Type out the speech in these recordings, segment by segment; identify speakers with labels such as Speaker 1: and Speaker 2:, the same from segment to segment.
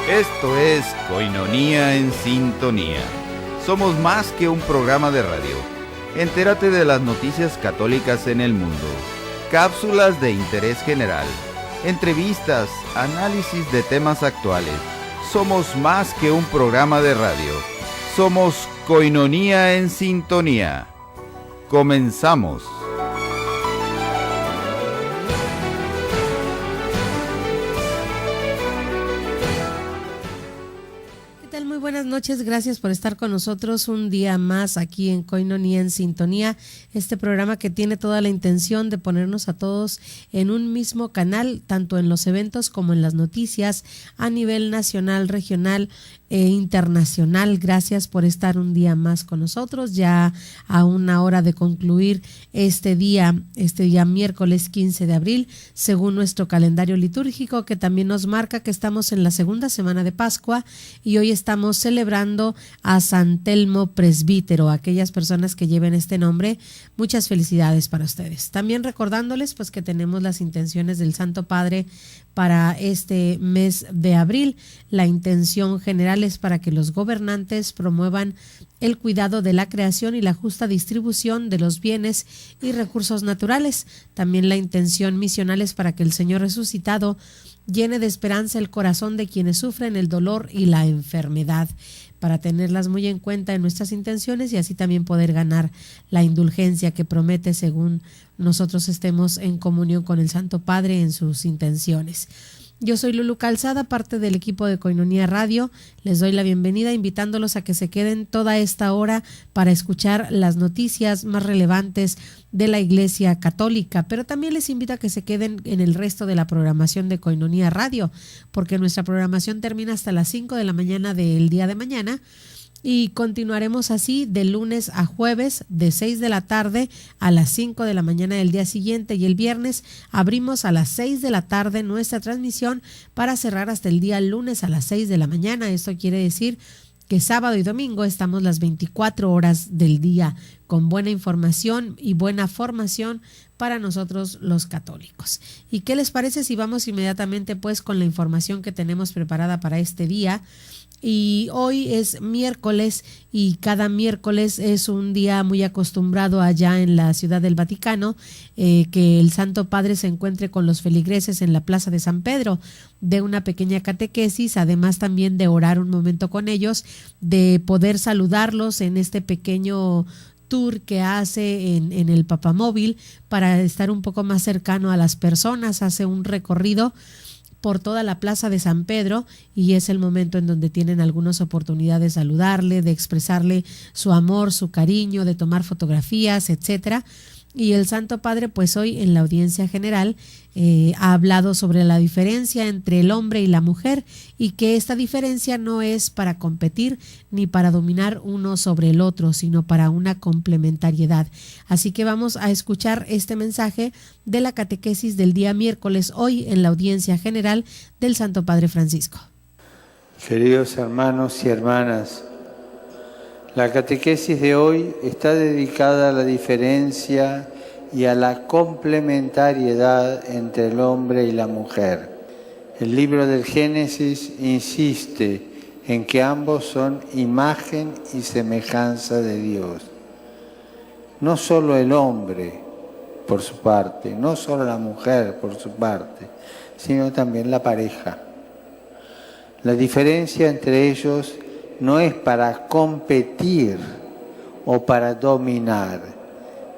Speaker 1: Esto es Coinonía en Sintonía. Somos más que un programa de radio. Entérate de las noticias católicas en el mundo. Cápsulas de interés general. Entrevistas, análisis de temas actuales. Somos más que un programa de radio. Somos Coinonía en Sintonía. Comenzamos.
Speaker 2: Buenas noches, gracias por estar con nosotros un día más aquí en Coinonía en Sintonía, este programa que tiene toda la intención de ponernos a todos en un mismo canal, tanto en los eventos como en las noticias a nivel nacional, regional e internacional. Gracias por estar un día más con nosotros, ya a una hora de concluir este día miércoles 15 de abril, según nuestro calendario litúrgico, que también nos marca que estamos en la segunda semana de Pascua y hoy estamos celebrando a San Telmo Presbítero. Aquellas personas que lleven este nombre, muchas felicidades para ustedes. También recordándoles pues que tenemos las intenciones del Santo Padre para este mes de abril. La intención general es para que los gobernantes promuevan el cuidado de la creación y la justa distribución de los bienes y recursos naturales. También la intención misional es para que el Señor resucitado llene de esperanza el corazón de quienes sufren el dolor y la enfermedad, para tenerlas muy en cuenta en nuestras intenciones y así también poder ganar la indulgencia que promete según nosotros estemos en comunión con el Santo Padre en sus intenciones. Yo soy Lulu Calzada, parte del equipo de Coinonía Radio. Les doy la bienvenida invitándolos a que se queden toda esta hora para escuchar las noticias más relevantes de la Iglesia Católica, pero también les invito a que se queden en el resto de la programación de Coinonía Radio, porque nuestra programación termina hasta las 5 de la mañana del día de mañana. Y continuaremos así de lunes a jueves, de 6 de la tarde a las 5 de la mañana del día siguiente, y el viernes abrimos a las 6 de la tarde nuestra transmisión para cerrar hasta el día lunes a las 6 de la mañana. Esto quiere decir que sábado y domingo estamos las 24 horas del día con buena información y buena formación para nosotros los católicos. ¿Y qué les parece si vamos inmediatamente pues con la información que tenemos preparada para este día? Y hoy es miércoles y cada miércoles es un día muy acostumbrado allá en la Ciudad del Vaticano, que el Santo Padre se encuentre con los feligreses en la Plaza de San Pedro, de una pequeña catequesis, además también de orar un momento con ellos, de poder saludarlos en este pequeño tour que hace en el Papamóvil para estar un poco más cercano a las personas. Hace un recorrido por toda la Plaza de San Pedro y es el momento en donde tienen algunas oportunidades de saludarle, de expresarle su amor, su cariño, de tomar fotografías, etcétera. Y el Santo Padre pues hoy en la audiencia general ha hablado sobre la diferencia entre el hombre y la mujer y que esta diferencia no es para competir ni para dominar uno sobre el otro, sino para una complementariedad. Así que vamos a escuchar este mensaje de la catequesis del día miércoles hoy en la audiencia general del Santo Padre Francisco.
Speaker 3: Queridos hermanos y hermanas, la catequesis de hoy está dedicada a la diferencia y a la complementariedad entre el hombre y la mujer. El libro del Génesis insiste en que ambos son imagen y semejanza de Dios. No solo el hombre por su parte, no solo la mujer por su parte, sino también la pareja. La diferencia entre ellos no es para competir o para dominar,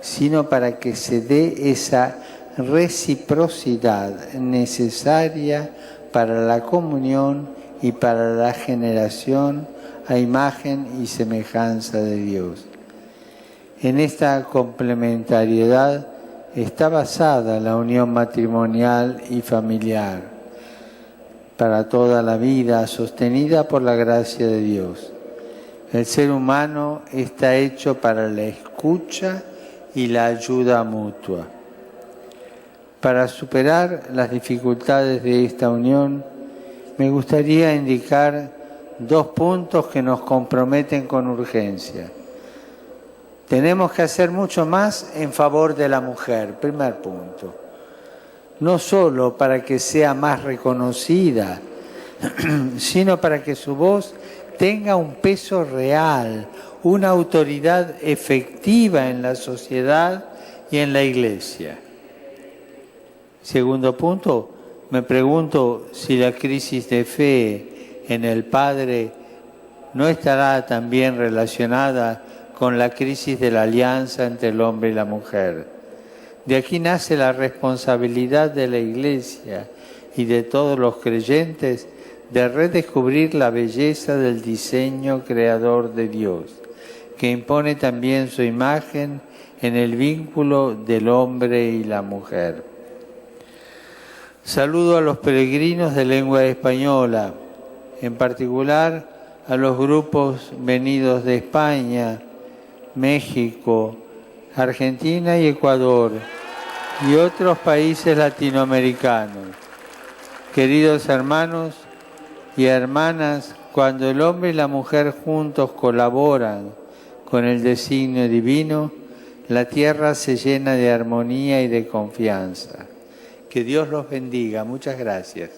Speaker 3: sino para que se dé esa reciprocidad necesaria para la comunión y para la generación a imagen y semejanza de Dios. En esta complementariedad está basada la unión matrimonial y familiar para toda la vida, sostenida por la gracia de Dios. El ser humano está hecho para la escucha y la ayuda mutua. Para superar las dificultades de esta unión, me gustaría indicar 2 puntos que nos comprometen con urgencia. Tenemos que hacer mucho más en favor de la mujer, primer punto. No solo para que sea más reconocida sino para que su voz tenga un peso real, una autoridad efectiva en la sociedad y en la Iglesia. Segundo punto, me pregunto si la crisis de fe en el Padre no estará también relacionada con la crisis de la alianza entre el hombre y la mujer. De aquí nace la responsabilidad de la Iglesia y de todos los creyentes de redescubrir la belleza del diseño creador de Dios, que impone también su imagen en el vínculo del hombre y la mujer. Saludo a los peregrinos de lengua española, en particular a los grupos venidos de España, México, Argentina y Ecuador y otros países latinoamericanos. Queridos hermanos y hermanas, cuando el hombre y la mujer juntos colaboran con el designio divino, la tierra se llena de armonía y de confianza. Que Dios los bendiga. Muchas gracias.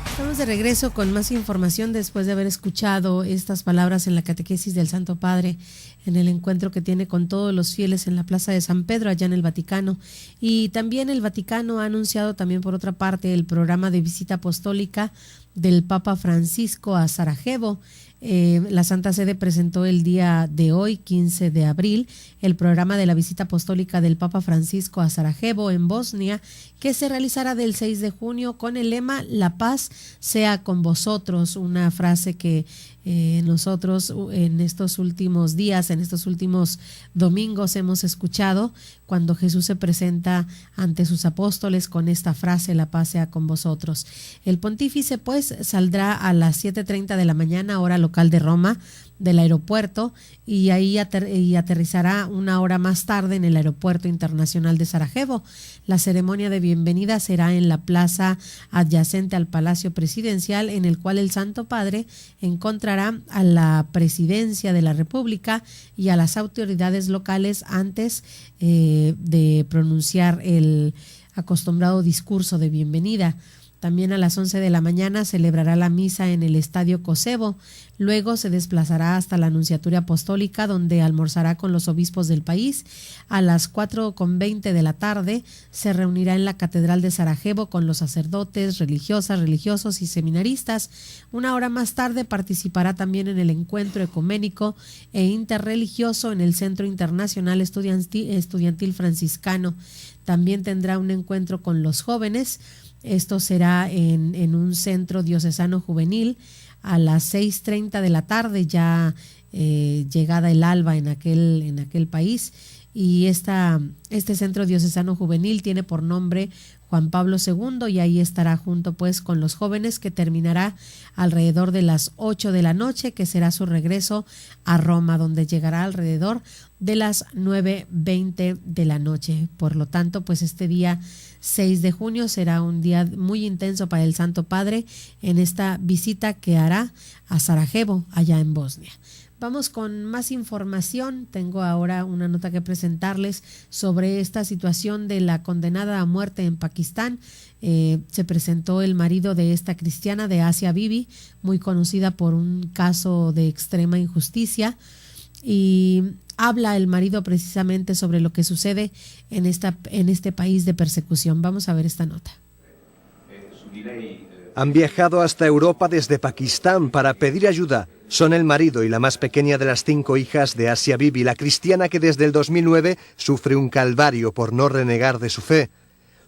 Speaker 2: Estamos de regreso con más información después de haber escuchado estas palabras en la catequesis del Santo Padre en el encuentro que tiene con todos los fieles en la Plaza de San Pedro, allá en el Vaticano. Y también el Vaticano ha anunciado también por otra parte el programa de visita apostólica del Papa Francisco a Sarajevo. La Santa Sede presentó el día de hoy, 15 de abril, el programa de la visita apostólica del Papa Francisco a Sarajevo, en Bosnia, que se realizará del 6 de junio con el lema "La paz sea con vosotros", una frase que nosotros en estos últimos días, en estos últimos domingos hemos escuchado cuando Jesús se presenta ante sus apóstoles con esta frase: "La paz sea con vosotros". El pontífice pues saldrá a las 7:30 de la mañana, hora local de Roma, del aeropuerto, y ahí aterrizará una hora más tarde en el Aeropuerto Internacional de Sarajevo. La ceremonia de bienvenida será en la plaza adyacente al Palacio Presidencial, en el cual el Santo Padre encontrará a la Presidencia de la República y a las autoridades locales antes de pronunciar el acostumbrado discurso de bienvenida. También a las 11 de la mañana celebrará la misa en el Estadio Kosevo. Luego se desplazará hasta la Nunciatura Apostólica, donde almorzará con los obispos del país. A las 4:20 de la tarde se reunirá en la Catedral de Sarajevo con los sacerdotes, religiosas, religiosos y seminaristas. Una hora más tarde participará también en el encuentro ecuménico e interreligioso en el Centro Internacional Estudiantil Franciscano. También tendrá un encuentro con los jóvenes. Esto será en un centro diocesano juvenil a las 6:30 de la tarde, ya llegada el alba en aquel país. Y este centro diocesano juvenil tiene por nombre Juan Pablo II, y ahí estará junto pues con los jóvenes, que terminará alrededor de las 8 de la noche, que será su regreso a Roma, donde llegará alrededor de las 9:20 de la noche. Por lo tanto, pues este día 6 de junio será un día muy intenso para el Santo Padre en esta visita que hará a Sarajevo, allá en Bosnia. Vamos con más información. Tengo ahora una nota que presentarles sobre esta situación de la condenada a muerte en Pakistán. Se presentó el marido de esta cristiana, de Asia Bibi, muy conocida por un caso de extrema injusticia, y habla el marido precisamente sobre lo que sucede en este país de persecución. Vamos a ver esta nota.
Speaker 4: Han viajado hasta Europa desde Pakistán para pedir ayuda. Son el marido y la más pequeña de las 5 hijas de Asia Bibi, la cristiana que desde el 2009 sufre un calvario por no renegar de su fe.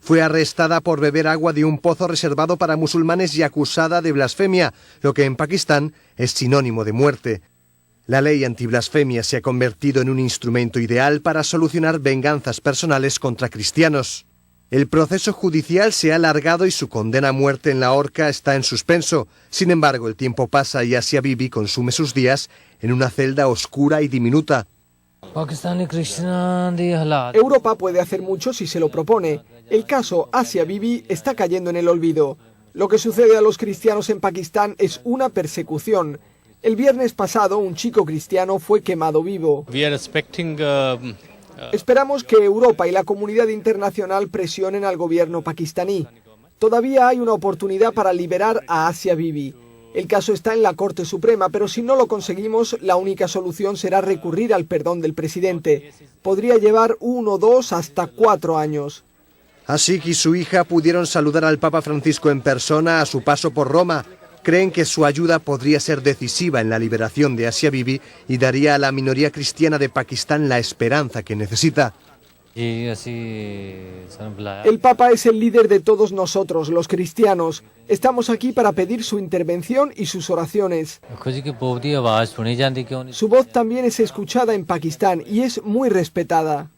Speaker 4: Fue arrestada por beber agua de un pozo reservado para musulmanes y acusada de blasfemia, lo que en Pakistán es sinónimo de muerte. La ley antiblasfemia se ha convertido en un instrumento ideal para solucionar venganzas personales contra cristianos. El proceso judicial se ha alargado y su condena a muerte en la horca está en suspenso. Sin embargo, el tiempo pasa y Asia Bibi consume sus días en una celda oscura y diminuta.
Speaker 5: Europa puede hacer mucho si se lo propone. El caso Asia Bibi está cayendo en el olvido. Lo que sucede a los cristianos en Pakistán es una persecución. El viernes pasado, un chico cristiano fue quemado vivo. Esperamos que Europa y la comunidad internacional presionen al gobierno pakistaní. Todavía hay una oportunidad para liberar a Asia Bibi. El caso está en la Corte Suprema, pero si no lo conseguimos, la única solución será recurrir al perdón del presidente. Podría llevar 1, 2, hasta 4 años.
Speaker 4: Asik y su hija pudieron saludar al Papa Francisco en persona a su paso por Roma. Creen que su ayuda podría ser decisiva en la liberación de Asia Bibi y daría a la minoría cristiana de Pakistán la esperanza que necesita.
Speaker 5: El Papa es el líder de todos nosotros, los cristianos. Estamos aquí para pedir su intervención y sus oraciones. Su voz también es escuchada en Pakistán y es muy respetada.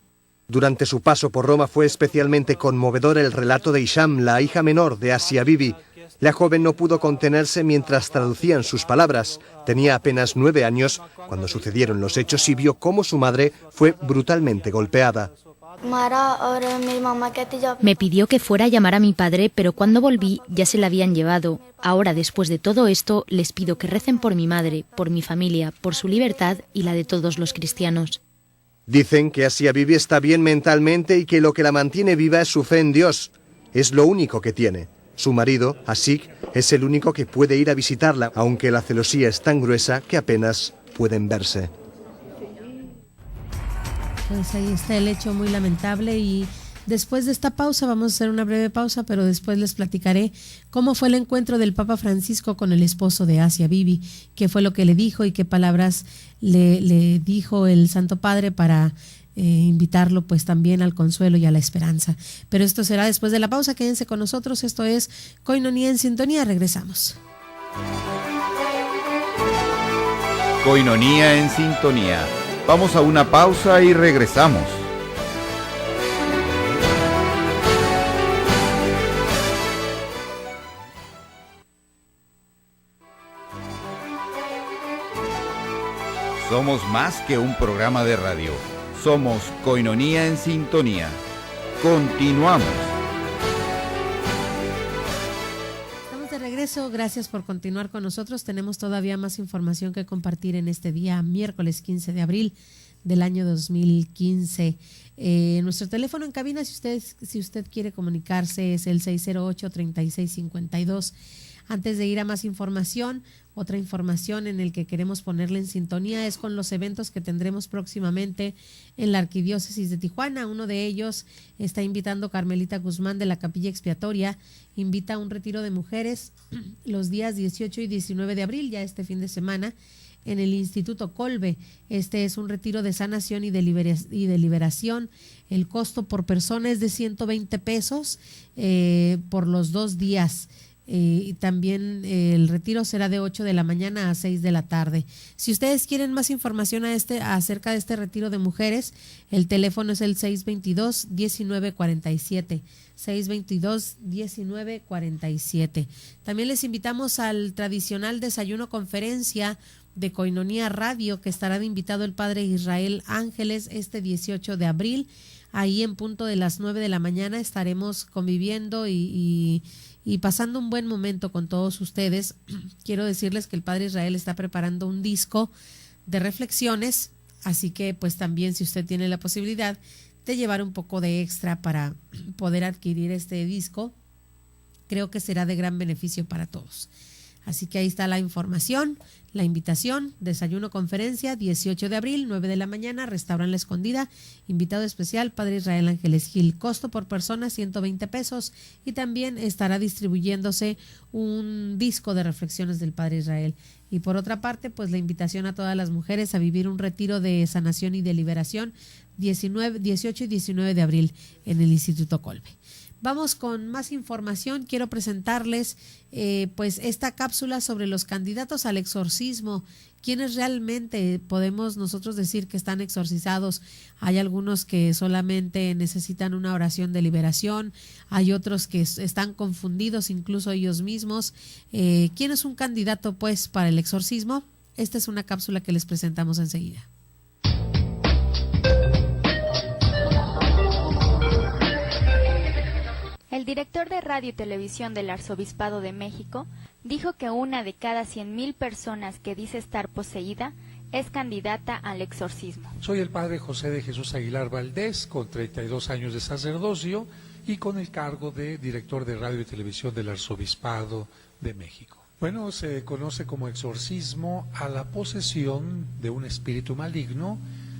Speaker 4: Durante su paso por Roma fue especialmente conmovedor el relato de Isham, la hija menor de Asia Bibi. La joven no pudo contenerse mientras traducían sus palabras. Tenía apenas 9 años cuando sucedieron los hechos y vio cómo su madre fue brutalmente golpeada.
Speaker 6: Me pidió que fuera a llamar a mi padre, pero cuando volví ya se la habían llevado. Ahora, después de todo esto, les pido que recen por mi madre, por mi familia, por su libertad y la de todos los cristianos.
Speaker 4: Dicen que Asia Bibi está bien mentalmente y que lo que la mantiene viva es su fe en Dios. Es lo único que tiene. Su marido, Asik, es el único que puede ir a visitarla, aunque la celosía es tan gruesa que apenas pueden verse.
Speaker 2: Pues ahí está el hecho muy lamentable y después de esta pausa, vamos a hacer una breve pausa, pero después les platicaré cómo fue el encuentro del Papa Francisco con el esposo de Asia Bibi, qué fue lo que le dijo y qué palabras le dijo el Santo Padre para invitarlo pues también al consuelo y a la esperanza. Pero esto será después de la pausa, quédense con nosotros, esto es Koinonia en Sintonía, regresamos.
Speaker 1: Koinonia en Sintonía. Vamos a una pausa y regresamos. Somos más que un programa de radio. Somos Koinonia en Sintonía. Continuamos.
Speaker 2: Estamos de regreso, gracias por continuar con nosotros. Tenemos todavía más información que compartir en este día, miércoles 15 de abril del año 2015. Nuestro teléfono en cabina, si usted quiere comunicarse, es el 608-3652. Antes de ir a más información, otra información en el que queremos ponerle en sintonía es con los eventos que tendremos próximamente en la Arquidiócesis de Tijuana. Uno de ellos está invitando Carmelita Guzmán de la Capilla Expiatoria, invita a un retiro de mujeres los días 18 y 19 de abril, ya este fin de semana, en el Instituto Colbe. Este es un retiro de sanación y de liberación. El costo por persona es de 120 pesos por los 2 días. Y también el retiro será de 8 de la mañana a 6 de la tarde. Si ustedes quieren más información acerca de este retiro de mujeres, el teléfono es el 622-1947. 622-1947. También les invitamos al tradicional desayuno conferencia de Koinonia Radio, que estará de invitado el padre Israel Ángeles este 18 de abril. Ahí en punto de las 9 de la mañana estaremos conviviendo y pasando un buen momento con todos ustedes. Quiero decirles que el padre Israel está preparando un disco de reflexiones, así que pues también si usted tiene la posibilidad de llevar un poco de extra para poder adquirir este disco, creo que será de gran beneficio para todos. Así que ahí está la información, la invitación, desayuno conferencia, 18 de abril, 9 de la mañana, Restaurant La Escondida, invitado especial, Padre Israel Ángeles Gil, costo por persona 120 pesos y también estará distribuyéndose un disco de reflexiones del Padre Israel. Y por otra parte, pues la invitación a todas las mujeres a vivir un retiro de sanación y de liberación, 18 y 19 de abril en el Instituto Colbe. Vamos con más información. Quiero presentarles pues esta cápsula sobre los candidatos al exorcismo. ¿Quiénes realmente podemos nosotros decir que están exorcizados? Hay algunos que solamente necesitan una oración de liberación, hay otros que están confundidos incluso ellos mismos. ¿Quién es un candidato pues para el exorcismo? Esta es una cápsula que les presentamos enseguida.
Speaker 7: El director de Radio y Televisión del Arzobispado de México dijo que una de cada 100,000 personas que dice estar poseída es candidata al exorcismo.
Speaker 8: Soy el padre José de Jesús Aguilar Valdés, con 32 años de sacerdocio y con el cargo de director de Radio y Televisión del Arzobispado de México. Bueno, se conoce como exorcismo a la posesión de un espíritu maligno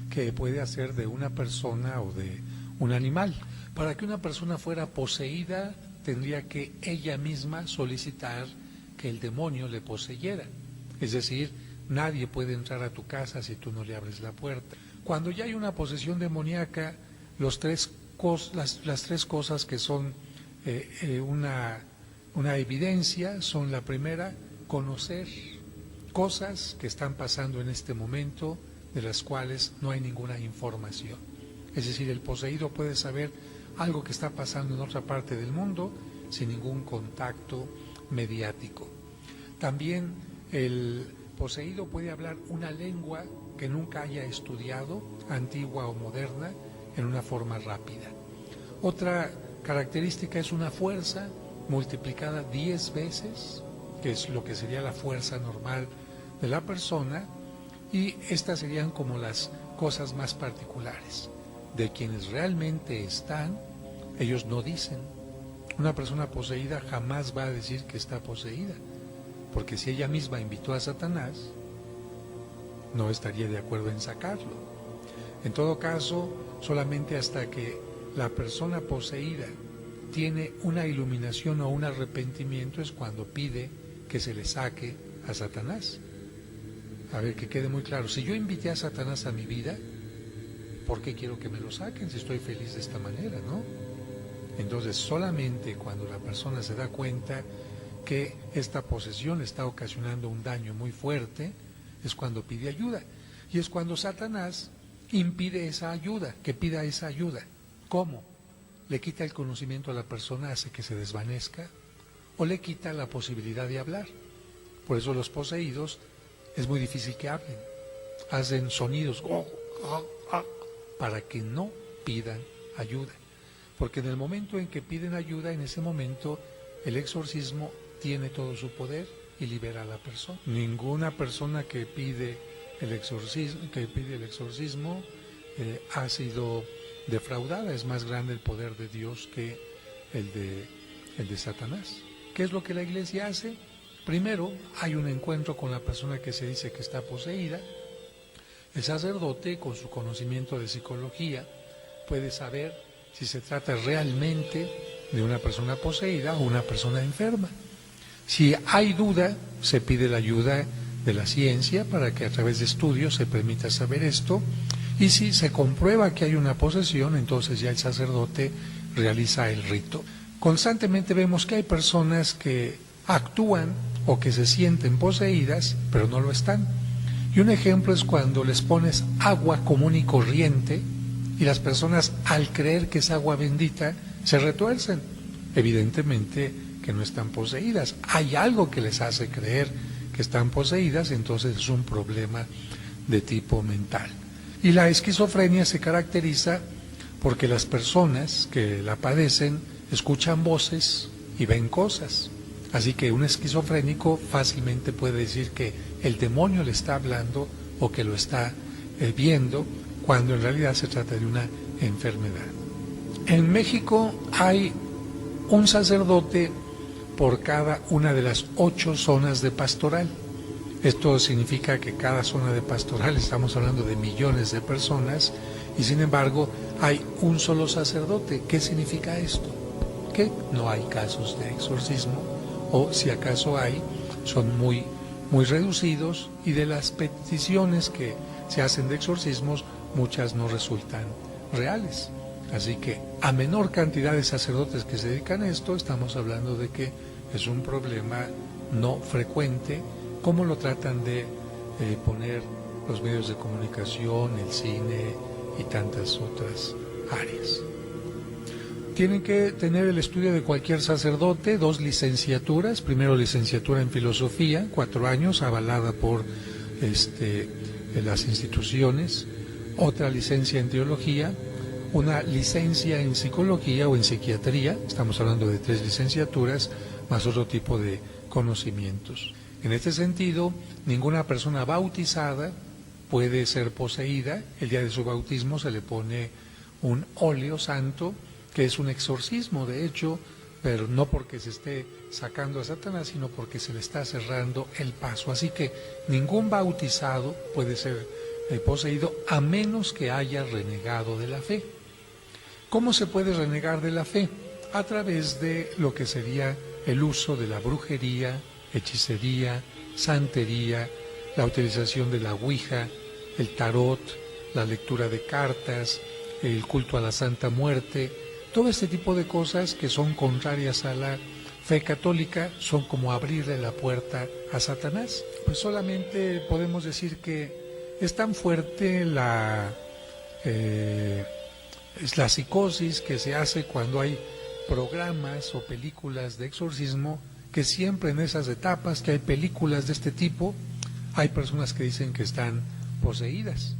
Speaker 8: que puede hacer de una persona o de un animal. Para que una persona fuera poseída, tendría que ella misma solicitar que el demonio le poseyera. Es decir, nadie puede entrar a tu casa si tú no le abres la puerta. Cuando ya hay una posesión demoníaca, las tres cosas que son una evidencia son: la primera, conocer cosas que están pasando en este momento de las cuales no hay ninguna información. Es decir, el poseído puede saber algo que está pasando en otra parte del mundo sin ningún contacto mediático. También el poseído puede hablar una lengua que nunca haya estudiado, antigua o moderna, en una forma rápida. Otra característica es una fuerza multiplicada 10 veces, que es lo que sería la fuerza normal de la persona, y estas serían como las cosas más particulares. De quienes realmente están, ellos no dicen. Una persona poseída jamás va a decir que está poseída, porque si ella misma invitó a Satanás, no estaría de acuerdo en sacarlo. En todo caso, solamente hasta que la persona poseída tiene una iluminación o un arrepentimiento es cuando pide que se le saque a Satanás. A ver, que quede muy claro, si yo invité a Satanás a mi vida, ¿por qué quiero que me lo saquen si estoy feliz de esta manera, no? Entonces, solamente cuando la persona se da cuenta que esta posesión está ocasionando un daño muy fuerte, es cuando pide ayuda. Y es cuando Satanás impide esa ayuda, que pida esa ayuda. ¿Cómo? Le quita el conocimiento a la persona, hace que se desvanezca, o le quita la posibilidad de hablar. Por eso los poseídos es muy difícil que hablen. Hacen sonidos para que no pidan ayuda. Porque en el momento en que piden ayuda, en ese momento el exorcismo tiene todo su poder y libera a la persona. Ninguna persona que pide el exorcismo ha sido defraudada. Es más grande el poder de Dios que el de Satanás. ¿Qué es lo que la Iglesia hace? Primero, hay un encuentro con la persona que se dice que está poseída. El sacerdote, con su conocimiento de psicología, puede saber si se trata realmente de una persona poseída o una persona enferma. Si hay duda, se pide la ayuda de la ciencia para que a través de estudios se permita saber esto, y si se comprueba que hay una posesión, entonces ya el sacerdote realiza el rito. Constantemente vemos que hay personas que actúan o que se sienten poseídas, pero no lo están. Y un ejemplo es cuando les pones agua común y corriente y las personas, al creer que es agua bendita, se retuercen. Evidentemente que no están poseídas. Hay algo que les hace creer que están poseídas, entonces es un problema de tipo mental. Y la esquizofrenia se caracteriza porque las personas que la padecen escuchan voces y ven cosas. Así que un esquizofrénico fácilmente puede decir que el demonio le está hablando o que lo está viendo, cuando en realidad se trata de una enfermedad. En México hay un sacerdote por cada una de las 8 zonas de pastoral. Esto significa que cada zona de pastoral, estamos hablando de millones de personas, y sin embargo hay un solo sacerdote. ¿Qué significa esto? Que no hay casos de exorcismo, o si acaso hay, son muy reducidos, y de las peticiones que se hacen de exorcismos, muchas no resultan reales. Así que a menor cantidad de sacerdotes que se dedican a esto, estamos hablando de que es un problema no frecuente, como lo tratan de poner los medios de comunicación, el cine y tantas otras áreas. Tienen que tener el estudio de cualquier sacerdote, 2 licenciaturas, primero licenciatura en filosofía, 4 años, avalada por las instituciones, otra licencia en teología, una licencia en psicología o en psiquiatría, estamos hablando de 3 licenciaturas, más otro tipo de conocimientos. En este sentido, ninguna persona bautizada puede ser poseída. El día de su bautismo se le pone un óleo santo, que es un exorcismo, de hecho, pero no porque se esté sacando a Satanás, sino porque se le está cerrando el paso. Así que ningún bautizado puede ser poseído a menos que haya renegado de la fe. ¿Cómo se puede renegar de la fe? A través de lo que sería el uso de la brujería, hechicería, santería, la utilización de la ouija, el tarot, la lectura de cartas, el culto a la Santa Muerte. Todo este tipo de cosas que son contrarias a la fe católica son como abrirle la puerta a Satanás. Pues solamente podemos decir que es tan fuerte la psicosis que se hace cuando hay programas o películas de exorcismo, que siempre en esas etapas que hay películas de este tipo, hay personas que dicen que están poseídas.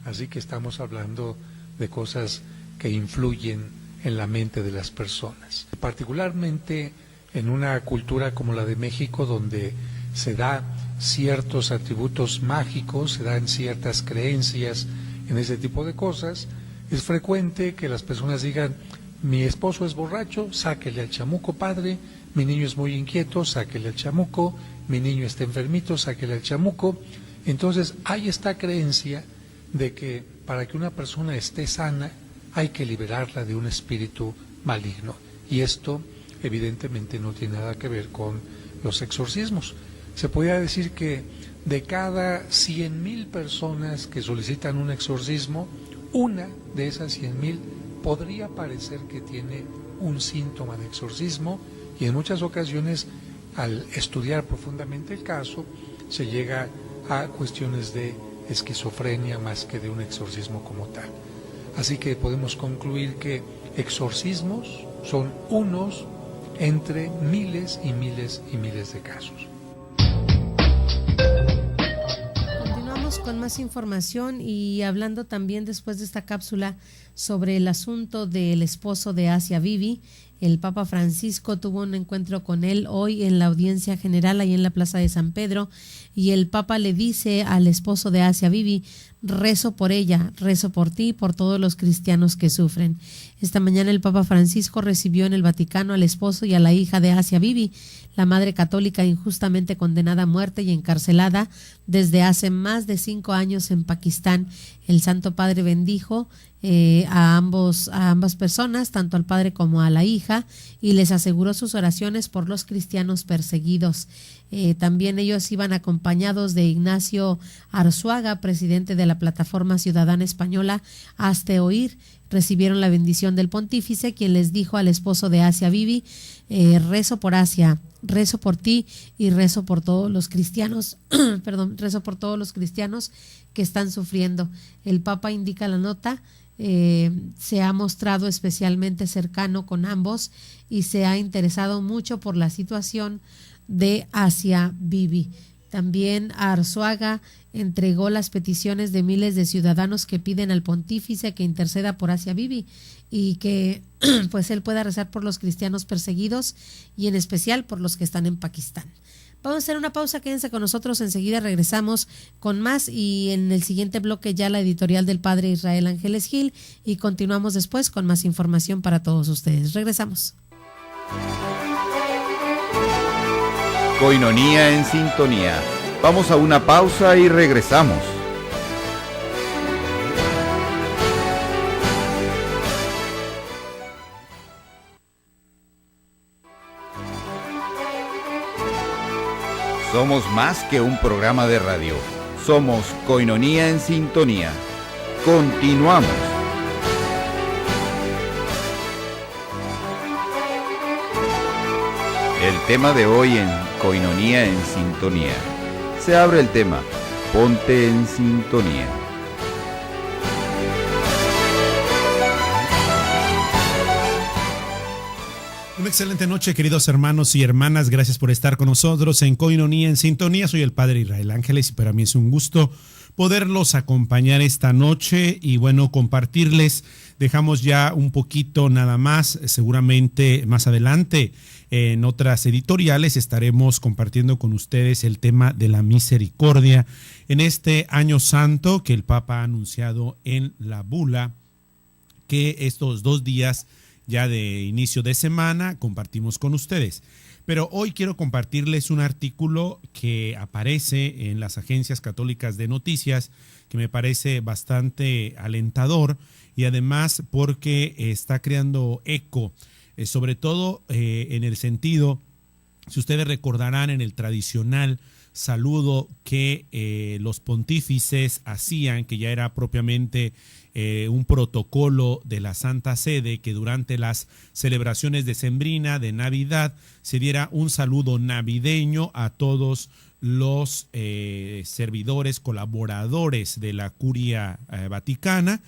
Speaker 8: Así que estamos hablando de cosas que influyen en la mente de las personas. Particularmente en una cultura como la de México, donde se da ciertos atributos mágicos, se dan ciertas creencias en ese tipo de cosas, es frecuente que las personas digan: mi esposo es borracho, sáquele al chamuco, padre; mi niño es muy inquieto, sáquele al chamuco; mi niño está enfermito, sáquele al chamuco. Entonces hay esta creencia de que para que una persona esté sana hay que liberarla de un espíritu maligno, y esto evidentemente no tiene nada que ver con los exorcismos. Se podría decir que de cada 100,000 personas que solicitan un exorcismo, una de esas 100,000 podría parecer que tiene un síntoma de exorcismo, y en muchas ocasiones, al estudiar profundamente el caso, se llega a cuestiones de esquizofrenia más que de un exorcismo como tal. Así que podemos concluir que exorcismos son unos entre miles y miles y miles de casos.
Speaker 2: Continuamos con más información y hablando también después de esta cápsula sobre el asunto del esposo de Asia Bibi. El Papa Francisco tuvo un encuentro con él hoy en la audiencia general ahí en la Plaza de San Pedro, y el Papa le dice al esposo de Asia Bibi: rezo por ella, rezo por ti y por todos los cristianos que sufren. Esta mañana el Papa Francisco recibió en el Vaticano al esposo y a la hija de Asia Bibi, la madre católica injustamente condenada a muerte y encarcelada desde hace más de 5 años en Pakistán. El Santo Padre bendijo a ambas personas, tanto al padre como a la hija, y les aseguró sus oraciones por los cristianos perseguidos. También ellos iban acompañados de Ignacio Arzuaga, presidente de la Plataforma Ciudadana Española Hazte Oír. Recibieron la bendición del pontífice, quien les dijo al esposo de Asia Bibi: rezo por Asia, rezo por ti y rezo por todos los cristianos, rezo por todos los cristianos que están sufriendo. El Papa indica la nota, se ha mostrado especialmente cercano con ambos y se ha interesado mucho por la situación de Asia Bibi. También Arzuaga entregó las peticiones de miles de ciudadanos que piden al pontífice que interceda por Asia Bibi y que pues él pueda rezar por los cristianos perseguidos y en especial por los que están en Pakistán. Vamos a hacer una pausa, quédense con nosotros, enseguida regresamos con más, y en el siguiente bloque ya la editorial del padre Israel Ángeles Gil, y continuamos después con más información para todos ustedes. Regresamos.
Speaker 1: Coinonía en sintonía. Vamos a una pausa y regresamos. Somos más que un programa de radio. Somos Coinonía en sintonía. Continuamos. El tema de hoy en Coinonía en sintonía. Se abre el tema: ponte en sintonía.
Speaker 9: Una excelente noche, queridos hermanos y hermanas. Gracias por estar con nosotros en Coinonía en sintonía. Soy el padre Israel Ángeles y para mí es un gusto poderlos acompañar esta noche y bueno, compartirles. Dejamos ya un poquito nada más, seguramente más adelante en otras editoriales estaremos compartiendo con ustedes el tema de la misericordia en este año santo que el Papa ha anunciado en la bula, que estos 2 días ya de inicio de semana compartimos con ustedes. Pero hoy quiero compartirles un artículo que aparece en las agencias católicas de noticias que me parece bastante alentador y además porque está creando eco, sobre todo en el sentido, si ustedes recordarán, en el tradicional saludo que los pontífices hacían, que ya era propiamente un protocolo de la Santa Sede, que durante las celebraciones decembrina de Navidad se diera un saludo navideño a todos los servidores, colaboradores de la Curia Vaticana.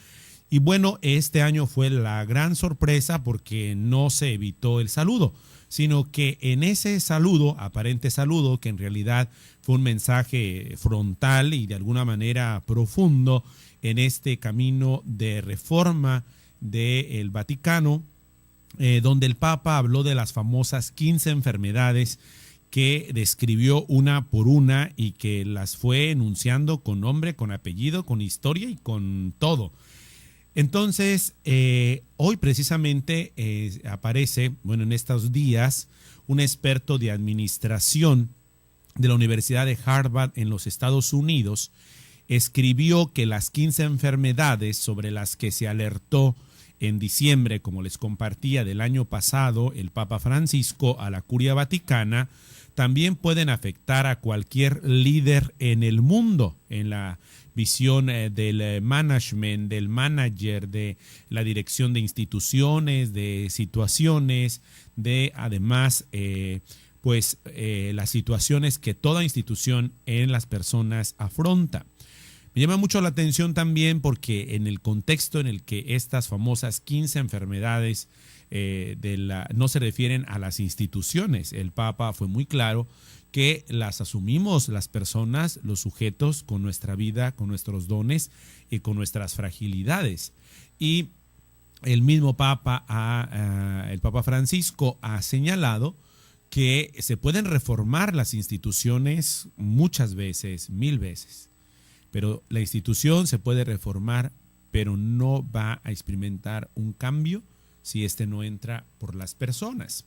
Speaker 9: Y bueno, este año fue la gran sorpresa porque no se evitó el saludo, sino que en ese saludo, aparente saludo, que en realidad fue un mensaje frontal y de alguna manera profundo en este camino de reforma del Vaticano, donde el Papa habló de las famosas 15 enfermedades que describió una por una y que las fue enunciando con nombre, con apellido, con historia y con todo. Entonces, hoy precisamente aparece, bueno, en estos días, un experto de administración de la Universidad de Harvard en los Estados Unidos escribió que las 15 enfermedades sobre las que se alertó en diciembre, como les compartía del año pasado, el Papa Francisco a la Curia Vaticana, también pueden afectar a cualquier líder en el mundo, en la visión del management, del manager, de la dirección de instituciones, de situaciones, de además las situaciones que toda institución en las personas afronta. Me llama mucho la atención también porque en el contexto en el que estas famosas 15 enfermedades no se refieren a las instituciones. El Papa fue muy claro que las asumimos las personas, los sujetos, con nuestra vida, con nuestros dones y con nuestras fragilidades. Y el mismo Papa, el Papa Francisco, ha señalado que se pueden reformar las instituciones muchas veces, 1000 veces, pero la institución se puede reformar, pero no va a experimentar un cambio si este no entra por las personas.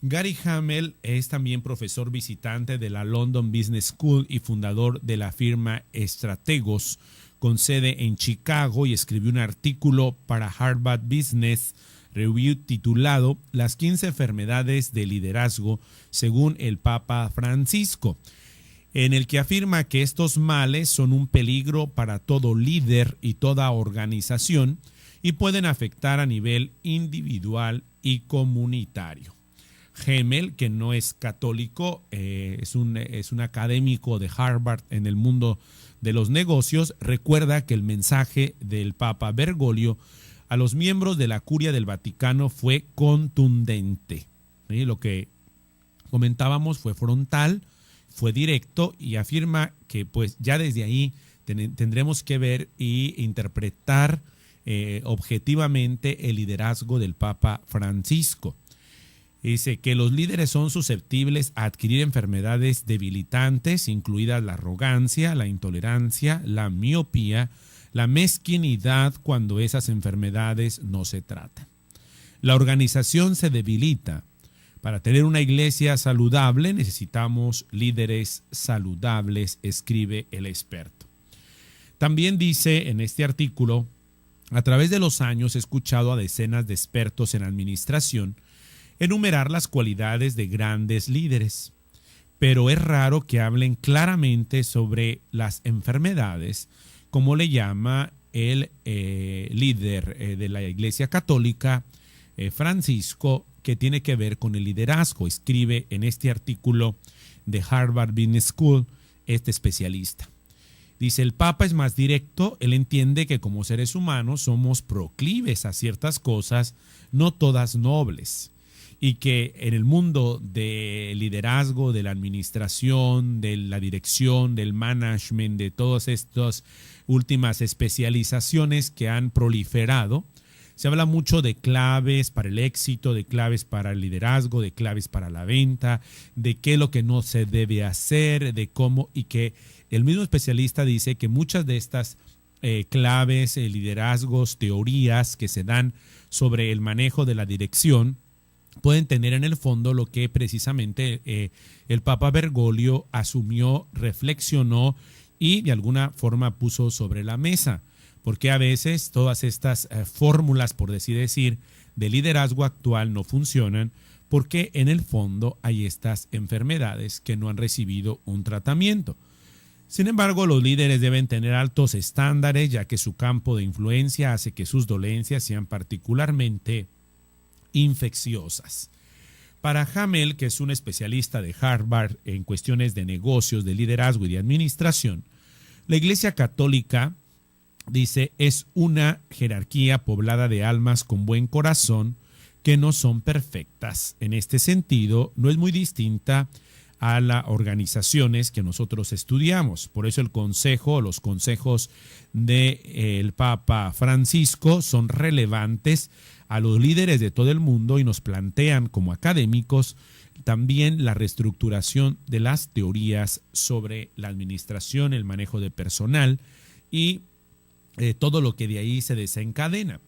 Speaker 9: Gary Hamel es también profesor visitante de la London Business School y fundador de la firma Strategos, con sede en Chicago, y escribió un artículo para Harvard Business Review titulado Las 15 enfermedades de liderazgo según el Papa Francisco, en el que afirma que estos males son un peligro para todo líder y toda organización y pueden afectar a nivel individual y comunitario. Hamel, que no es católico, es un académico de Harvard en el mundo de los negocios, recuerda que el mensaje del Papa Bergoglio a los miembros de la Curia del Vaticano fue contundente. ¿Sí? Lo que comentábamos fue frontal, fue directo, y afirma que pues ya desde ahí tendremos que ver y interpretar objetivamente el liderazgo del Papa Francisco. Dice que los líderes son susceptibles a adquirir enfermedades debilitantes, incluidas la arrogancia, la intolerancia, la miopía, la mezquinidad, cuando esas enfermedades no se tratan. La organización se debilita. Para tener una iglesia saludable necesitamos líderes saludables, escribe el experto. También dice en este artículo, a través de los años he escuchado a decenas de expertos en administración enumerar las cualidades de grandes líderes, pero es raro que hablen claramente sobre las enfermedades, como le llama el líder de la Iglesia Católica, Francisco, que tiene que ver con el liderazgo. Escribe en este artículo de Harvard Business School este especialista. Dice, el Papa es más directo, él entiende que como seres humanos somos proclives a ciertas cosas, no todas nobles, y que en el mundo de liderazgo, de la administración, de la dirección, del management, de todas estas últimas especializaciones que han proliferado, se habla mucho de claves para el éxito, de claves para el liderazgo, de claves para la venta, de qué es lo que no se debe hacer, de cómo, y que el mismo especialista dice que muchas de estas claves, liderazgos, teorías que se dan sobre el manejo de la dirección pueden tener en el fondo lo que precisamente el Papa Bergoglio asumió, reflexionó y de alguna forma puso sobre la mesa. Porque a veces todas estas fórmulas, por decir, de liderazgo actual no funcionan porque en el fondo hay estas enfermedades que no han recibido un tratamiento. Sin embargo, los líderes deben tener altos estándares, ya que su campo de influencia hace que sus dolencias sean particularmente infecciosas. Para Hamel, que es un especialista de Harvard en cuestiones de negocios, de liderazgo y de administración, la Iglesia Católica, dice, es una jerarquía poblada de almas con buen corazón que no son perfectas. En este sentido, no es muy distinta a las organizaciones que nosotros estudiamos. Por eso el consejo, los consejos del Papa Francisco son relevantes a los líderes de todo el mundo y nos plantean como académicos también la reestructuración de las teorías sobre la administración, el manejo de personal y todo lo que de ahí se desencadena.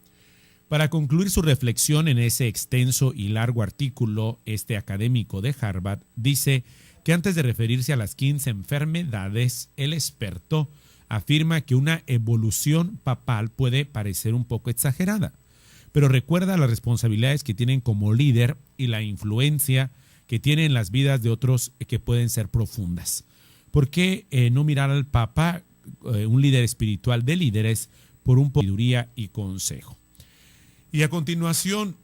Speaker 9: Para concluir su reflexión en ese extenso y largo artículo, este académico de Harvard dice que antes de referirse a las 15 enfermedades, el experto afirma que una evolución papal puede parecer un poco exagerada, pero recuerda las responsabilidades que tienen como líder y la influencia que tienen en las vidas de otros que pueden ser profundas. ¿Por qué no mirar al Papa, un líder espiritual de líderes, por un poco de sabiduría y consejo? Y a continuación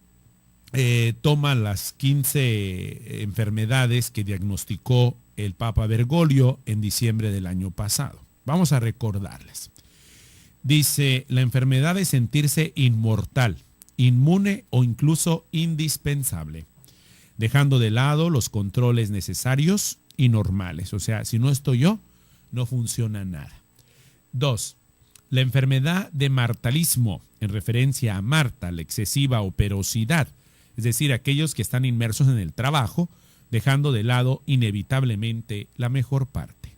Speaker 9: toma las 15 enfermedades que diagnosticó el Papa Bergoglio en diciembre del año pasado. Vamos a recordarles. Dice, la enfermedad de sentirse inmortal, inmune o incluso indispensable, dejando de lado los controles necesarios y normales. O sea, si no estoy yo, no funciona nada. 2. La enfermedad de martalismo, en referencia a Marta, la excesiva operosidad, es decir, aquellos que están inmersos en el trabajo, dejando de lado inevitablemente la mejor parte.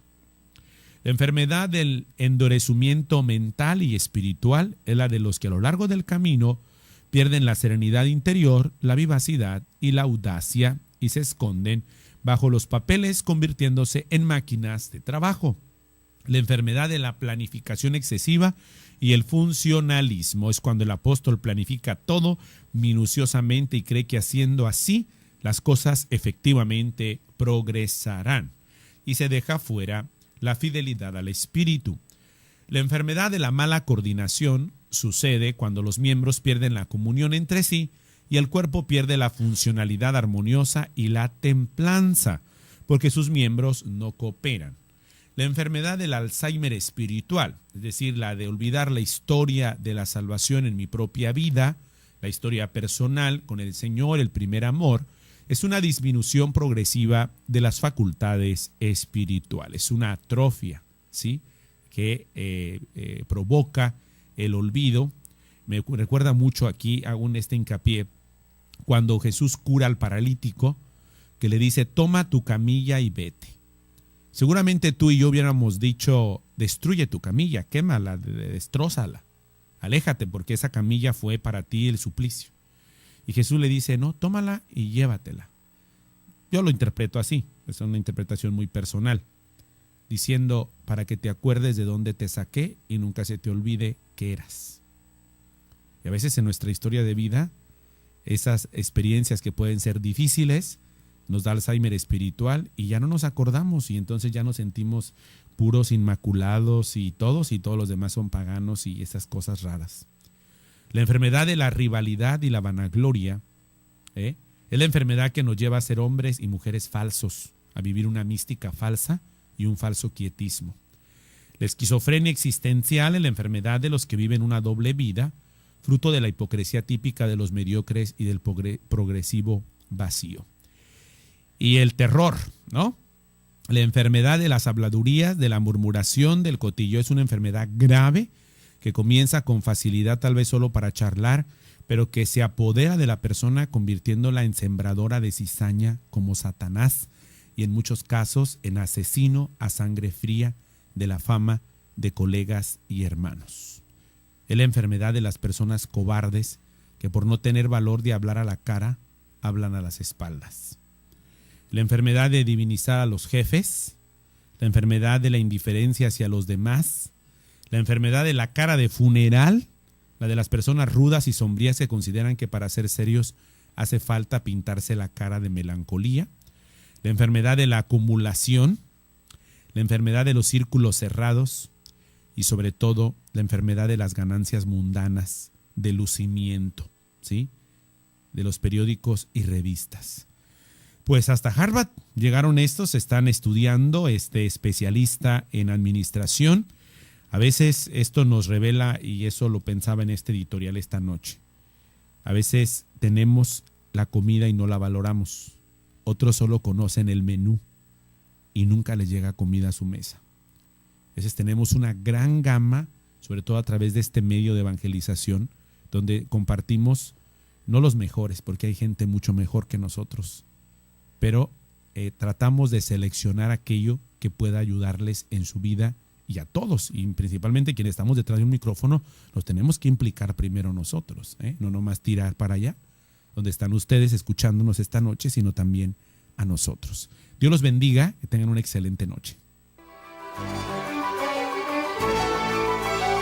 Speaker 9: La enfermedad del endurecimiento mental y espiritual es la de los que a lo largo del camino pierden la serenidad interior, la vivacidad y la audacia y se esconden bajo los papeles convirtiéndose en máquinas de trabajo. La enfermedad de la planificación excesiva y el funcionalismo es cuando el apóstol planifica todo minuciosamente y cree que haciendo así las cosas efectivamente progresarán y se deja fuera la fidelidad al espíritu. La enfermedad de la mala coordinación sucede cuando los miembros pierden la comunión entre sí y el cuerpo pierde la funcionalidad armoniosa y la templanza, porque sus miembros no cooperan. La enfermedad del Alzheimer espiritual, es decir, la de olvidar la historia de la salvación en mi propia vida, la historia personal con el Señor, el primer amor, es una disminución progresiva de las facultades espirituales, una atrofia, ¿sí?, que provoca el olvido. Me recuerda mucho aquí, hago este hincapié, cuando Jesús cura al paralítico, que le dice, toma tu camilla y vete. Seguramente tú y yo hubiéramos dicho, destruye tu camilla, quémala, destrózala, aléjate porque esa camilla fue para ti el suplicio. Y Jesús le dice, no, tómala y llévatela. Yo lo interpreto así, es una interpretación muy personal, diciendo, para que te acuerdes de dónde te saqué y nunca se te olvide qué eras. Y a veces en nuestra historia de vida, esas experiencias que pueden ser difíciles, nos da Alzheimer espiritual y ya no nos acordamos y entonces ya nos sentimos puros, inmaculados y todos los demás son paganos y esas cosas raras. La enfermedad de la rivalidad y la vanagloria es la enfermedad que nos lleva a ser hombres y mujeres falsos, a vivir una mística falsa y un falso quietismo. La esquizofrenia existencial es la enfermedad de los que viven una doble vida, fruto de la hipocresía típica de los mediocres y del progresivo vacío. Y el terror, ¿no? La enfermedad de las habladurías, de la murmuración, del cotilleo es una enfermedad grave que comienza con facilidad tal vez solo para charlar, pero que se apodera de la persona convirtiéndola en sembradora de cizaña como Satanás y en muchos casos en asesino a sangre fría de la fama de colegas y hermanos. Es la enfermedad de las personas cobardes que por no tener valor de hablar a la cara, hablan a las espaldas. La enfermedad de divinizar a los jefes, la enfermedad de la indiferencia hacia los demás, la enfermedad de la cara de funeral, la de las personas rudas y sombrías que consideran que para ser serios hace falta pintarse la cara de melancolía, la enfermedad de la acumulación, la enfermedad de los círculos cerrados y sobre todo la enfermedad de las ganancias mundanas, del lucimiento, ¿sí? De los periódicos y revistas. Pues hasta Harvard llegaron estos, están estudiando, especialista en administración. A veces esto nos revela, y eso lo pensaba en este editorial esta noche, a veces tenemos la comida y no la valoramos. Otros solo conocen el menú y nunca les llega comida a su mesa. A veces tenemos una gran gama, sobre todo a través de este medio de evangelización, donde compartimos no los mejores, porque hay gente mucho mejor que nosotros, pero tratamos de seleccionar aquello que pueda ayudarles en su vida y a todos, y principalmente quienes estamos detrás de un micrófono, nos tenemos que implicar primero nosotros, no nomás tirar para allá, donde están ustedes escuchándonos esta noche, sino también a nosotros. Dios los bendiga, que tengan una excelente noche.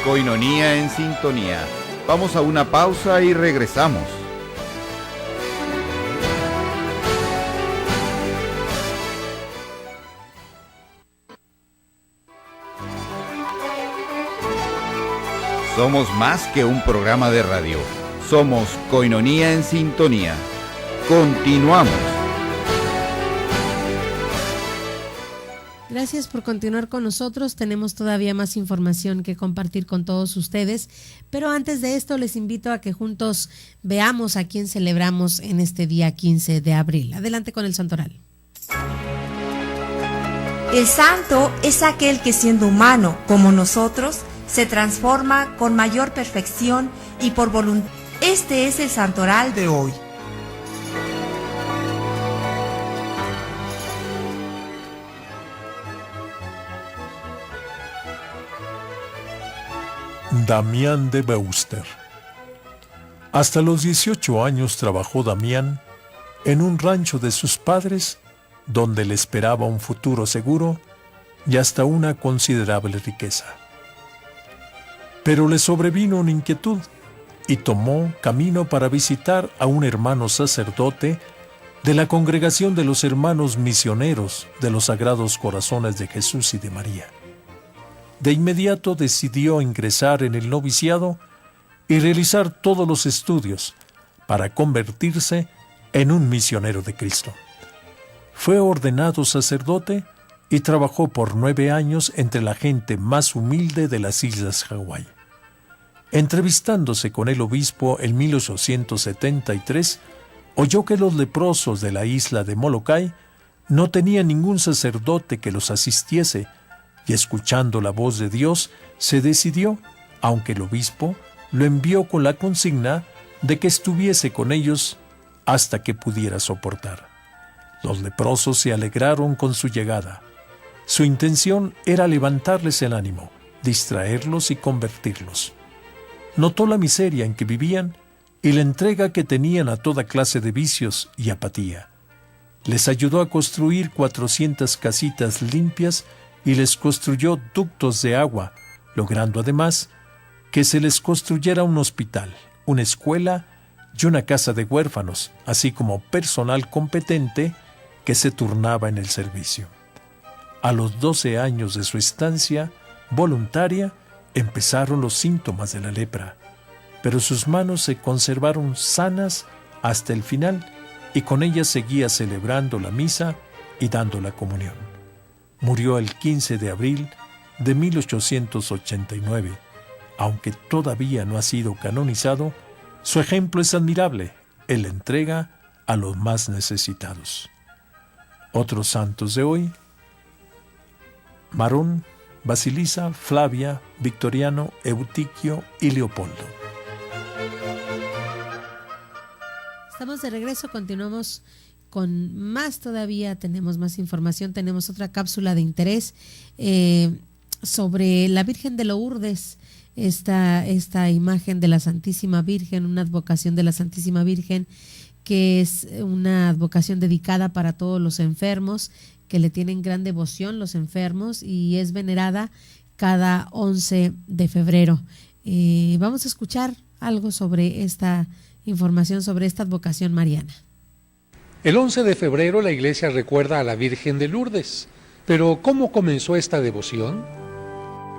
Speaker 1: Koinonía en sintonía. Vamos a una pausa y regresamos. Somos más que un programa de radio. Somos Koinonía en sintonía. Continuamos.
Speaker 2: Gracias por continuar con nosotros. Tenemos todavía más información que compartir con todos ustedes, pero antes de esto les invito a que juntos veamos a quién celebramos en este día 15 de abril. Adelante con el santoral.
Speaker 10: El santo es aquel que siendo humano como nosotros se transforma con mayor perfección y por voluntad. Este es el santoral de hoy.
Speaker 11: Damián de Beuster. Hasta los 18 años trabajó Damián en un rancho de sus padres, donde le esperaba un futuro seguro y hasta una considerable riqueza. Pero le sobrevino una inquietud y tomó camino para visitar a un hermano sacerdote de la congregación de los hermanos misioneros de los Sagrados Corazones de Jesús y de María. De inmediato decidió ingresar en el noviciado y realizar todos los estudios para convertirse en un misionero de Cristo. Fue ordenado sacerdote y trabajó por 9 años entre la gente más humilde de las Islas Hawái. Entrevistándose con el obispo en 1873, oyó que los leprosos de la isla de Molokai no tenían ningún sacerdote que los asistiese, y escuchando la voz de Dios, se decidió, aunque el obispo lo envió con la consigna de que estuviese con ellos hasta que pudiera soportar. Los leprosos se alegraron con su llegada. Su intención era levantarles el ánimo, distraerlos y convertirlos. Notó la miseria en que vivían y la entrega que tenían a toda clase de vicios y apatía. Les ayudó a construir 400 casitas limpias y les construyó ductos de agua, logrando además que se les construyera un hospital, una escuela y una casa de huérfanos, así como personal competente que se turnaba en el servicio. A los 12 años de su estancia voluntaria, empezaron los síntomas de la lepra, pero sus manos se conservaron sanas hasta el final y con ellas seguía celebrando la misa y dando la comunión. Murió el 15 de abril de 1889. Aunque todavía no ha sido canonizado, su ejemplo es admirable en la entrega a los más necesitados. Otros santos de hoy: Marón, Basilisa, Flavia, Victoriano, Eutiquio y Leopoldo.
Speaker 2: Estamos de regreso, continuamos con más todavía, tenemos más información, tenemos otra cápsula de interés sobre la Virgen de Lourdes, esta imagen de la Santísima Virgen, una advocación de la Santísima Virgen, que es una advocación dedicada para todos los enfermos, que le tienen gran devoción los enfermos, y es venerada cada 11 de febrero. Vamos a escuchar algo sobre esta información, sobre esta advocación mariana.
Speaker 8: El 11 de febrero la iglesia recuerda a la Virgen de Lourdes, pero ¿cómo comenzó esta devoción?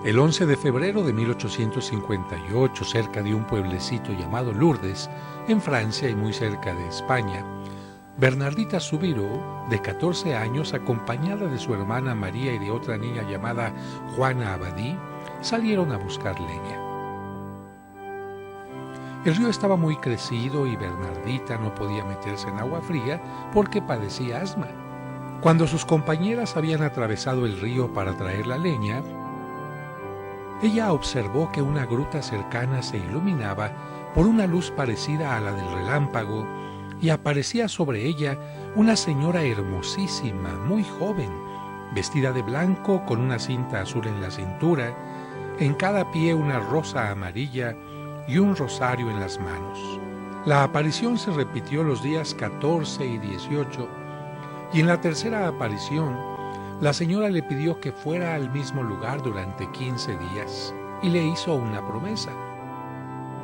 Speaker 8: El 11 de febrero de 1858, cerca de un pueblecito llamado Lourdes, en Francia y muy cerca de España, Bernardita Subiró, de 14 años, acompañada de su hermana María y de otra niña llamada Juana Abadí, salieron a buscar leña. El río estaba muy crecido y Bernardita no podía meterse en agua fría porque padecía asma. Cuando sus compañeras habían atravesado el río para traer la leña, ella observó que una gruta cercana se iluminaba por una luz parecida a la del relámpago y aparecía sobre ella una señora hermosísima, muy joven, vestida de blanco con una cinta azul en la cintura, en cada pie una rosa amarilla y un rosario en las manos. La aparición se repitió los días 14 y 18, y en la tercera aparición, la señora le pidió que fuera al mismo lugar durante 15 días, y le hizo una promesa: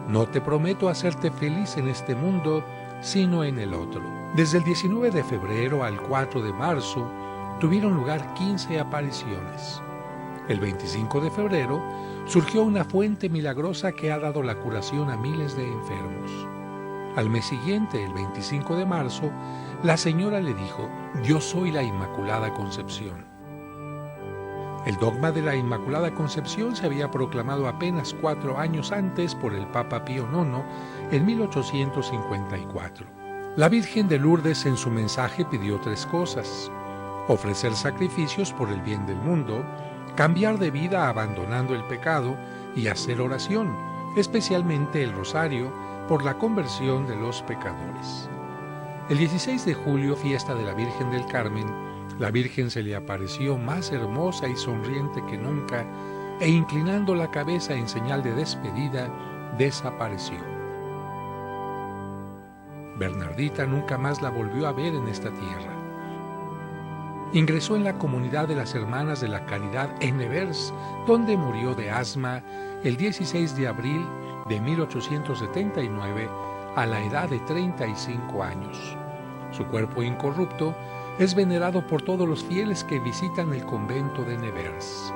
Speaker 8: no te prometo hacerte feliz en este mundo, sino en el otro. Desde el 19 de febrero al 4 de marzo, tuvieron lugar 15 apariciones. El 25 de febrero, surgió una fuente milagrosa que ha dado la curación a miles de enfermos. Al mes siguiente, el 25 de marzo, la señora le dijo: yo soy la Inmaculada Concepción. El dogma de la Inmaculada Concepción se había proclamado apenas 4 años antes por el Papa Pío IX en 1854. La Virgen de Lourdes en su mensaje pidió 3 cosas: ofrecer sacrificios por el bien del mundo, cambiar de vida abandonando el pecado y hacer oración, especialmente el rosario, por la conversión de los pecadores. El 16 de julio, fiesta de la Virgen del Carmen, la Virgen se le apareció más hermosa y sonriente que nunca, e inclinando la cabeza en señal de despedida, desapareció. Bernardita nunca más la volvió a ver en esta tierra. Ingresó en la comunidad de las Hermanas de la Caridad en Nevers, donde murió de asma el 16 de abril de 1879 a la edad de 35 años. Su cuerpo incorrupto es venerado por todos los fieles que visitan el convento de Nevers.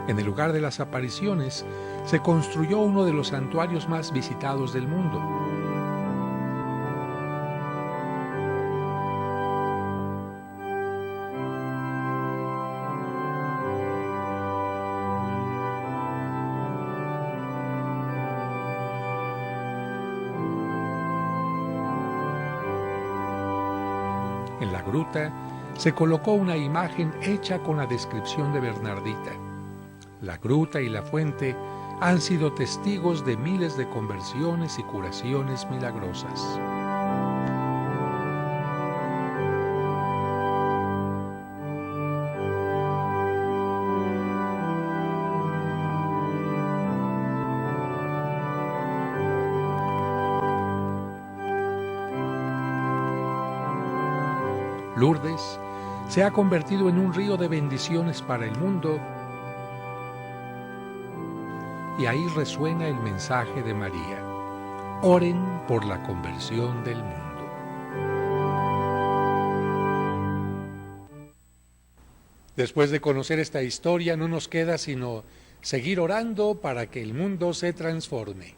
Speaker 8: En el lugar de las apariciones se construyó uno de los santuarios más visitados del mundo. En la gruta se colocó una imagen hecha con la descripción de Bernardita. La gruta y la fuente han sido testigos de miles de conversiones y curaciones milagrosas. Lourdes se ha convertido en un río de bendiciones para el mundo, y ahí resuena el mensaje de María: oren por la conversión del mundo. Después de conocer esta historia, no nos queda sino seguir orando para que el mundo se transforme.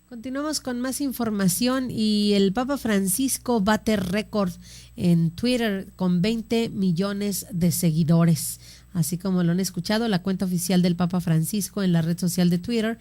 Speaker 2: Continuamos con más información y el Papa Francisco bate récord en Twitter con 20 millones de seguidores. Así como lo han escuchado, la cuenta oficial del Papa Francisco en la red social de Twitter,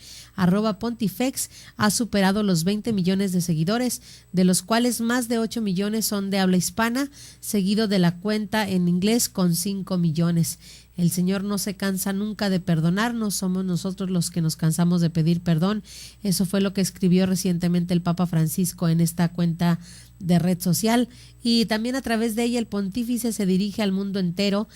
Speaker 2: @Pontifex, ha superado los 20 millones de seguidores, de los cuales más de 8 millones son de habla hispana, seguido de la cuenta en inglés con 5 millones. El Señor no se cansa nunca de perdonarnos, somos nosotros los que nos cansamos de pedir perdón. Eso fue lo que escribió recientemente el Papa Francisco en esta cuenta de red social, y también a través de ella el pontífice se dirige al mundo entero,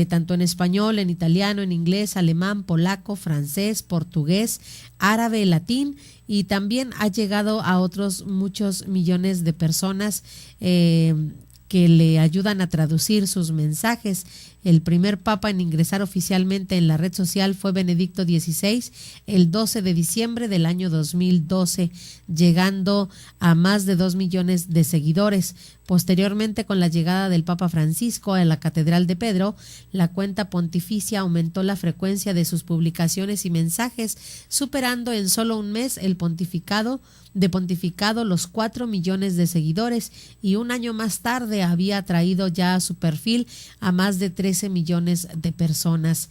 Speaker 2: tanto en español, en italiano, en inglés, alemán, polaco, francés, portugués, árabe, latín, y también ha llegado a otros muchos millones de personas que le ayudan a traducir sus mensajes. El primer papa en ingresar oficialmente en la red social fue Benedicto XVI el 12 de diciembre del año 2012, llegando a más de 2 millones de seguidores. Posteriormente, con la llegada del Papa Francisco a la Catedral de Pedro, la cuenta pontificia aumentó la frecuencia de sus publicaciones y mensajes, superando en solo un mes el pontificado los 4 millones de seguidores, y un año más tarde había traído ya a su perfil a más de 13 millones de personas.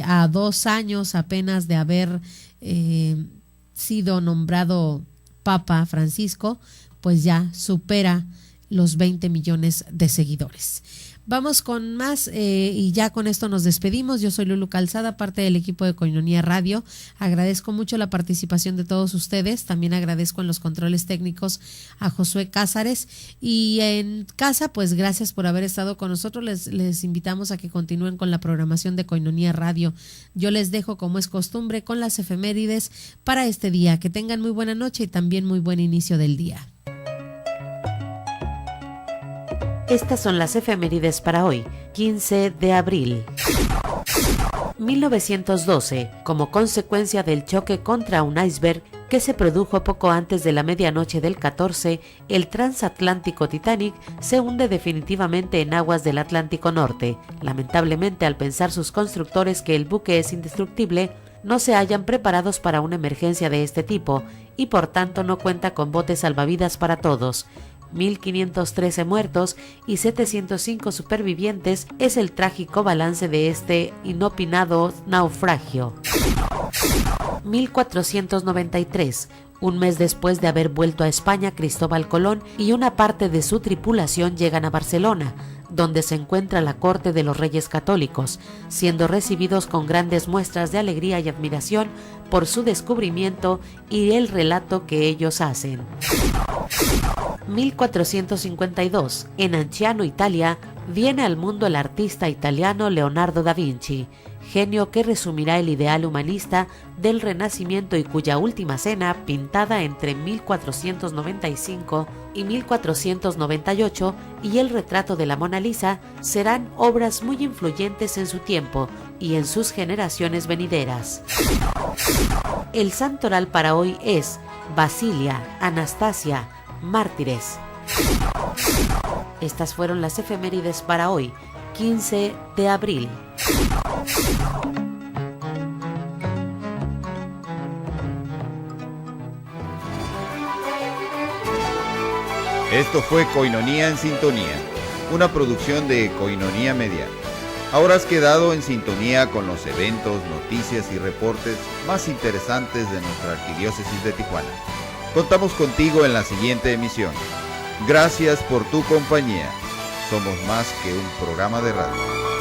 Speaker 2: A 2 años apenas de haber sido nombrado Papa Francisco, pues ya supera los 20 millones de seguidores. Vamos con más y ya con esto nos despedimos. Yo soy Lulu Calzada, parte del equipo de Koinonia Radio. Agradezco mucho la participación de todos ustedes. También agradezco en los controles técnicos a Josué Cázares. Y en casa, pues gracias por haber estado con nosotros. Les invitamos a que continúen con la programación de Koinonia Radio. Yo les dejo, como es costumbre, con las efemérides para este día. Que tengan muy buena noche y también muy buen inicio del día.
Speaker 12: Estas son las efemérides para hoy, 15 de abril. 1912, como consecuencia del choque contra un iceberg que se produjo poco antes de la medianoche del 14, el transatlántico Titanic se hunde definitivamente en aguas del Atlántico Norte. Lamentablemente, al pensar sus constructores que el buque es indestructible, no se hallan preparados para una emergencia de este tipo y por tanto no cuenta con botes salvavidas para todos. 1.513 muertos y 705 supervivientes es el trágico balance de este inopinado naufragio. 1493. Un mes después de haber vuelto a España, Cristóbal Colón y una parte de su tripulación llegan a Barcelona, donde se encuentra la corte de los Reyes Católicos, siendo recibidos con grandes muestras de alegría y admiración por su descubrimiento y el relato que ellos hacen. 1452. En Anciano, Italia, viene al mundo el artista italiano Leonardo da Vinci, genio que resumirá el ideal humanista del Renacimiento y cuya última cena, pintada entre 1495 y 1498, y el retrato de la Mona Lisa serán obras muy influyentes en su tiempo y en sus generaciones venideras. El santoral para hoy es Basilia, Anastasia, mártires. Estas fueron las efemérides para hoy, 15 de abril.
Speaker 1: Esto fue Koinonia en Sintonía, una producción de Koinonia Media. Ahora has quedado en sintonía con los eventos, noticias y reportes más interesantes de nuestra arquidiócesis de Tijuana. Contamos contigo en la siguiente emisión. Gracias por tu compañía. Somos más que un programa de radio.